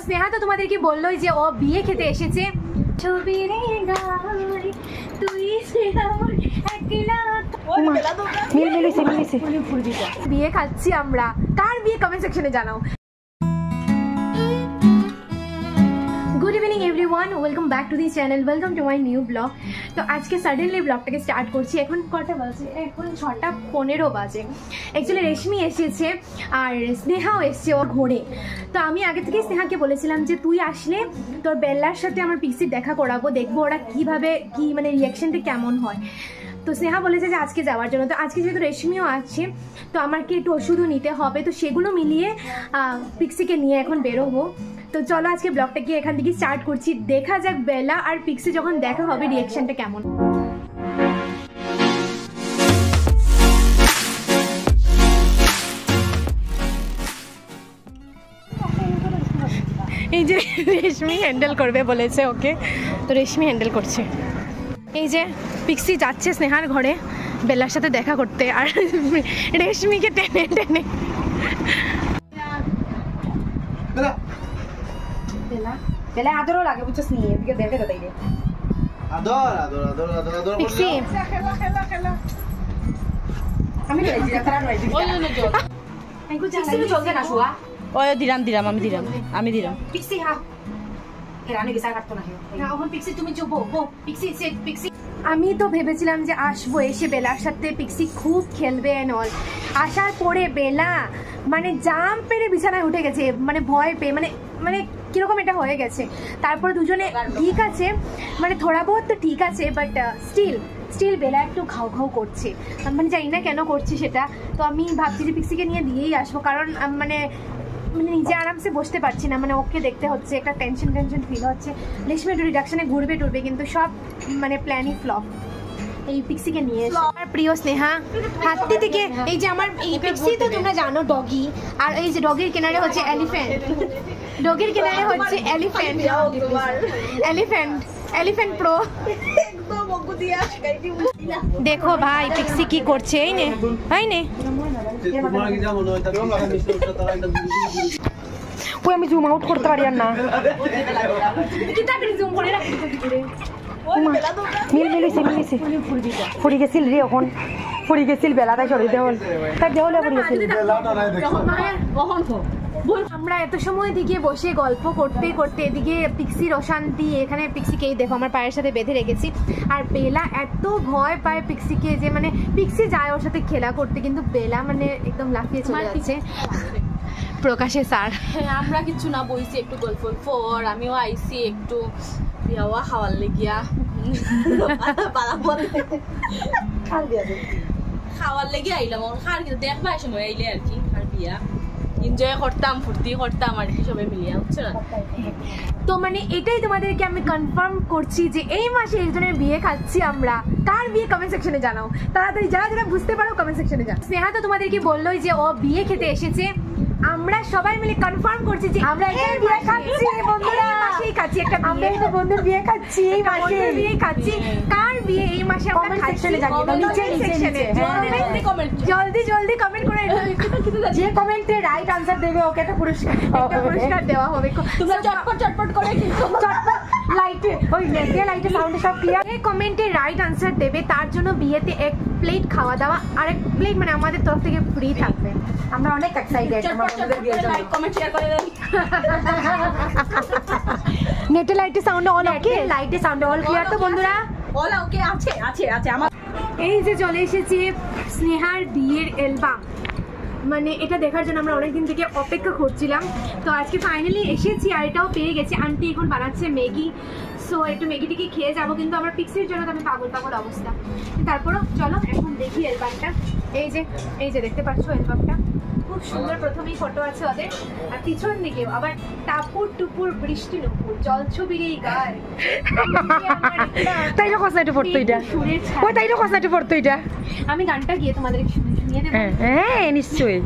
স্নেহা তো তোমাদেরকে বললোই যে ও বিয়ে খেতে এসেছে। বিয়ে খাচ্ছি আমরা, কার বিয়ে কমেন্ট সেকশনে জানাও। Good evening everyone, welcome back to this channel, welcome to my new blog. তো আজকে সাডেনলি ব্লগটাকে স্টার্ট করছি। এখন কটা বাজে? এখন 6:15 বাজে। অ্যাকচুয়ালি রেশমি এসেছে আর স্নেহাও এসছে ওর ঘোরে। তো আমি আগে থেকেই স্নেহাকে বলেছিলাম যে তুই আসলে তোর বেল্লার সাথে আমার পিসির দেখা করাবো, দেখবো ওরা কীভাবে কি মানে রিয়াকশনটা কেমন হয়। তো স্নেহা বলেছে যে আজকে যাওয়ার জন্য। তো আজকে যেহেতু রেশমিও আছে তো আমাকে একটু ওষুধও নিতে হবে, তো সেগুলো মিলিয়ে পিক্সিকে নিয়ে এখন বেরোবো। তো চলো আজকে ব্লগটাকে এখান থেকে স্টার্ট করছি। দেখা যাক বেলা আর পিক্সি যখন দেখা হবে রিয়াকশনটা কেমন। এই যে রেশমি হ্যান্ডেল করবে বলেছে ওকে, তো রেশমি হ্যান্ডেল করছে। এই যে পিক্সি যাচ্ছে স্নেহার ঘরে বেলার সাথে দেখা করতে, আর রেশমিকে টেনে টেনে। বেলা আদরও লাগে বুঝছস নি, এদিকে দেখে তো তাইলে আদর আদর আদর আদর আদর পিক্সি আমি কইছি তারা নয় ওই না জল আইগো পিক্সি চলতে না শুয়া ওই দিরাম আমি দিরাম পিক্সি হ্যাঁ এরানি গিসা কাটতো না না ওহন পিক্সি তুমি চুপ হো। পিক্সি সেট পিক্সি আমি তো ভেবেছিলাম যে আসবো, এসে বেলার সাথে পিক্সি খুব খেলবে এন্ড অল। আসার পরে বেলা মানে জাম পেরে বিছানায় উঠে গেছে, মানে ভয় পেয়ে মানে মানে কিরকম এটা হয়ে গেছে। তারপরে দুজনে ঠিক আছে মানে থোড়া বহুত তো ঠিক আছে, বাট স্টিল বেলা একটু ঘাউ ঘাউ করছে, মানে জানি না কেন করছে সেটা। তো আমি ভাবছি যে পিক্সিকে নিয়ে দিয়েই আসবো, কারণ মানে মানে নিজে আরামসে বসতে পারছি না, মানে ওকে দেখতে হচ্ছে, একটা টেনশন ফিল হচ্ছে। রেশমি একটু রিডাকশনে ঘুরবে টুরবে, কিন্তু সব মানে প্ল্যানই ফ্লপ। এই পিক্সিকে নিয়ে আমার প্রিয় স্নেহা হাতি থেকে, এই যে আমার এই পিক্সি তো তোমরা জানো ডগি, আর এই যে ডগির কিনারে হচ্ছে এলিফ্যান্ট, ডগির কিনারে হচ্ছে এলিফ্যান্ট প্রো। দেখো ভাই পিক্সি কি করছে, এই নে ওই আমি জুম আউট করতে পারি আর না মিলিছে ফুরি গেছিল রে, এখন ফুরি গেছিল বেলা তাই সরি দেওয়াল তাই দেওয়ালে ফুরি গেছিল। আমরা এত সময় দিকে বসে গল্প করতে করতে এদিকে পিক্সির অশান্তি, এখানে পিক্সিকেই দেখো আমার পায়ের সাথে বেঁধে রেখেছি। আর বেলা এত ভয় পায় পিক্সিকে যে মানে পিক্সি যায় ওর সাথে খেলা করতে, কিন্তু বেলা মানে একদম লাফিয়ে চলে যাচ্ছে। প্রকাশে স্যার আমরা কিছু না বইছি একটু গল্প পর আমিও আইছি একটু বিয়াওয়া খাওয়ার লেগিয়া খাওয়ার লেগে আইলাম খার কিন্তু দেখবা সময় আইলে আর কি আর বিয়া এনজয় করতাম ফুর্তি করতাম আর কি সবাই মিলিয়ে, বুঝছো না? তো মানে এটাই তোমাদেরকে আমি কনফার্ম করছি যে এই মাসে একজনের বিয়ে খাচ্ছি আমরা। কার বিয়ে কমেন্ট সেকশনে জানাও তাড়াতাড়ি, যারা বুঝতে পারো কমেন্ট সেকশনে জানাও। স্নেহা তো তোমাদেরকে বললোই যে ও বিয়ে খেতে এসেছে। আমরা সবাই মিলে কনফার্ম করছি যে আমরা এই বিয়ে খাচ্ছি বন্ধুরা, এই মাসেই খাচ্ছি একটা বিয়ে, আমরা বন্ধুর বিয়ে খাচ্ছি এই মাসে, বিয়ে খাচ্ছি। কার বিয়ে এই মাসে আমরা খাচ্ছি জানিয়ে দাও নিচে জলদি কমেন্ট করে। যে কমেন্টে রাইট আনসার দেবে ওকে একটা পুরস্কার দেওয়া হবে। তোমরা চটপট করে কিন্তু চটপট লাইটে ওই লাইটে সাউন্ড সব ক্লিয়ার। এই কমেন্টে রাইট আনসার দেবে তার জন্য বিয়েতে এক প্লেট খাওয়া দাওয়া, আর এক প্লেট মানে আমাদের তরফ থেকে ফ্রি থাকবে। আমরা অনেক এক্সাইটেড আমার বন্ধুদের বিয়ের জন্য। লাইক কমেন্ট শেয়ার করে দেন। নেটে লাইটে সাউন্ড অন, ওকে লাইটে সাউন্ড অল ক্লিয়ার তো বন্ধুরা? অল ওকে আছে আমার। এই যে চলে এসেছি স্নেহার বিয়ের অ্যালবাম, মানে এটা দেখার জন্য আমরা অনেকদিন থেকে অপেক্ষা করছিলাম। তো আজকে ফাইনালি এসেছি আর এটাও পেয়ে গেছি। আন্টি এখন বানাচ্ছে ম্যাগি, সো একটু ম্যাগিটিকে খেয়ে যাবো, কিন্তু আমার পিক্সির জন্য তো আমি পাগল অবস্থা। তারপরও চলো এখন দেখি অ্যালবামটা। এই যে দেখতে পাচ্ছ অ্যালবামটা খুব সুন্দর, প্রথমেই ফটো আছে ওদের, আর পিছন দিকেও আবার টাপুর টুপুর বৃষ্টি নুপুর জলছবির এই গায়। তাইলে কসনাটি পড়তো এটা, ওই তাইলে কসনাটি পড়তো এটা। আমি গানটা গিয়ে তোমাদের শুনিয়ে দেবো। হ্যাঁ নিশ্চয়ই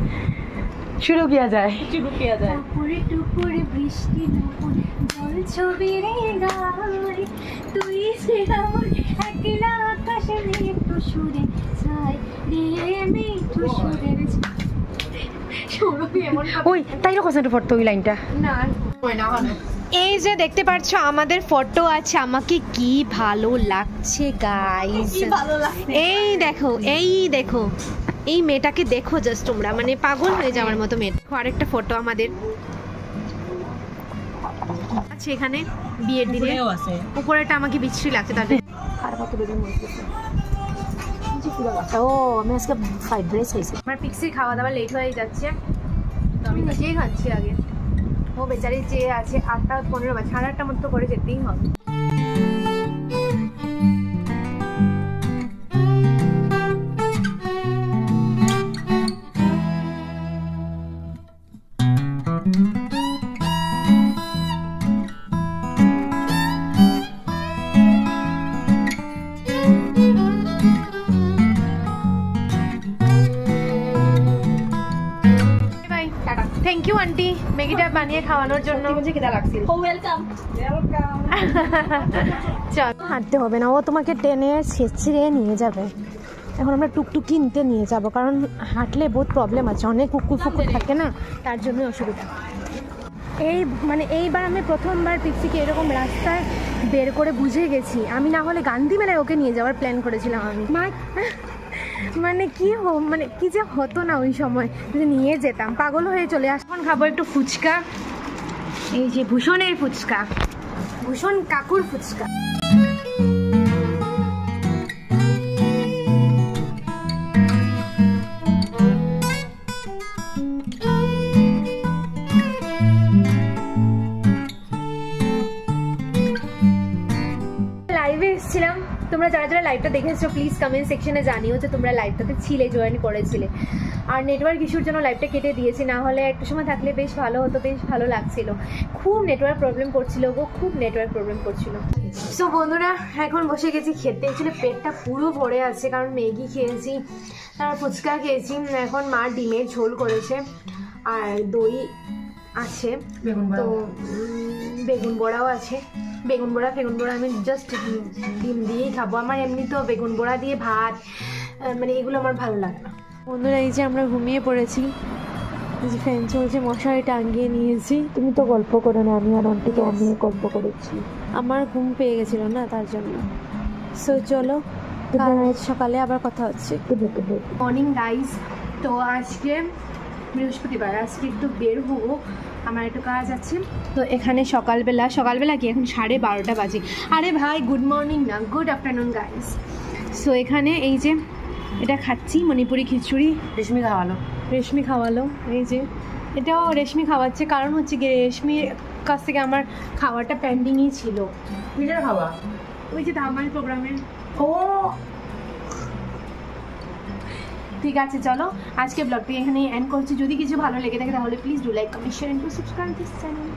শুরু কিয়া যায় টাপুরে টুপুরে বৃষ্টি নুপুর জলছবির এই গায়, তুই সে আমার একলা আকাশে একটু সুরে ছাই রে মেঘ সুরের সৌরভী এমন ওই তাইরও কসেন্ট ফটো ওই লাইনটা না এই যে দেখতে পাচ্ছ আমাদের ফটো আছে, আমাকে কি ভালো লাগছে গাইস, এই দেখো এই মেয়েটাকে দেখো জাস্ট তোমরা, মানে পাগল হয়ে যাওয়ার মতো মেয়ে। আরেকটা ফটো আমাদের আছে এখানে বিয়ের দিনে, আছে উপরেটা আমাকে বিশ্রী লাগছে তাদের। ও আমি আজকে ফ্রাইড রাইস খাইছি। আমার পিক্সির খাওয়া দাওয়া লেট হয়ে যাচ্ছে, তো আমি নিজেই খাচ্ছি আগে। ও বেচারি যে আছে 8:15 বা 8:30 মতো করে যেতেই হবে। থ্যাংক ইউ আন্টি ম্যাগিটা বানিয়ে খাওয়ানোর জন্য। ওয়েলকাম। চল হাঁটতে হবে না, ও তোমাকে টেনে ছেঁচড়ে নিয়ে যাবে। এখন আমরা টুকটুক কিনতে নিয়ে যাব, কারণ হাঁটলে বহুত প্রবলেম আছে, অনেক কুকুর ফুকুর থাকে না, তার জন্য অসুবিধা। এইবার আমি প্রথমবার পিক্সিকে এরকম রাস্তায় বের করে বুঝে গেছি। আমি না হলে গান্ধী মেলায় ওকে নিয়ে যাওয়ার প্ল্যান করেছিলাম আমি, মানে কি যে হতো না ওই সময়, যদি নিয়ে যেতাম পাগল হয়ে চলে আস। এখন খাবো একটু ফুচকা, এই যে ভূষণের ফুচকা, ভূষণ কাকুর ফুচকা। লাইভে এসেছিলাম, তোমরা যারা যারা লাইভটা দেখেছো প্লিজ কমেন্ট সেকশনে জানিও যে তোমরা লাইভটাতে ছিলে, জয়েন করেছিলে। আর নেটওয়ার্ক ইস্যুর জন্য লাইভটা কেটে দিয়েছি, না হলে একটু সময় থাকলে বেশ ভালো হতো, বেশ ভালো লাগছিল। খুব নেটওয়ার্ক প্রবলেম করছিল গো, খুব নেটওয়ার্ক প্রবলেম করছিল। সো বন্ধুরা এখন বসে গেছি খেতে, অ্যাকচুয়ালি পেটটা পুরো ভরে আছে, কারণ ম্যাগি খেয়েছি, তারপর ফুচকা খেয়েছি, এখন মা ডিমের ঝোল করেছে আর দই আছে, তো বেগুন বড়াও আছে। বেগুন বড়া আমি জাস্ট ডিম দিয়েই খাবো। আমার এমনি তো বেগুন বড়া দিয়ে ভাত মানে এগুলো আমার ভালো লাগে না। বন্ধুরা এই যে আমরা ঘুমিয়ে পড়েছি, এই যে ফ্যান চলছে, মশারি টাঙিয়ে নিয়েছি। তুমি তো গল্প করো না, আমি আর আন্টি তো আমি গল্প করেছি। আমার ঘুম পেয়ে গেছিল না তার জন্য। সো চলো সকালে আবার কথা হচ্ছে। মর্নিং গাইস, তো আজকে বৃহস্পতিবার, আজকে একটু বের হবো, আমার একটু কাজ আছে। তো এখানে সকালবেলা কি এখন 12:30 বাজে। আরে ভাই গুড মর্নিং না, গুড আফটারনুন গাইস। সো এখানে এই যে এটা খাচ্ছি মণিপুরি খিচুড়ি, রেশমি খাওয়ালো। এই যে এটাও রেশমি খাওয়াচ্ছে, কারণ হচ্ছে কি রেশমির কাছ থেকে আমার খাওয়াটা পেন্ডিংই ছিল। খাওয়া ওই যে ধামাল প্রোগ্রামের। ও ঠিক আছে, চলো আজকে ব্লগটি এখানে এন্ড করছি। যদি কিছু ভালো লেগে থাকে তাহলে please do like, comment, share and subscribe this channel.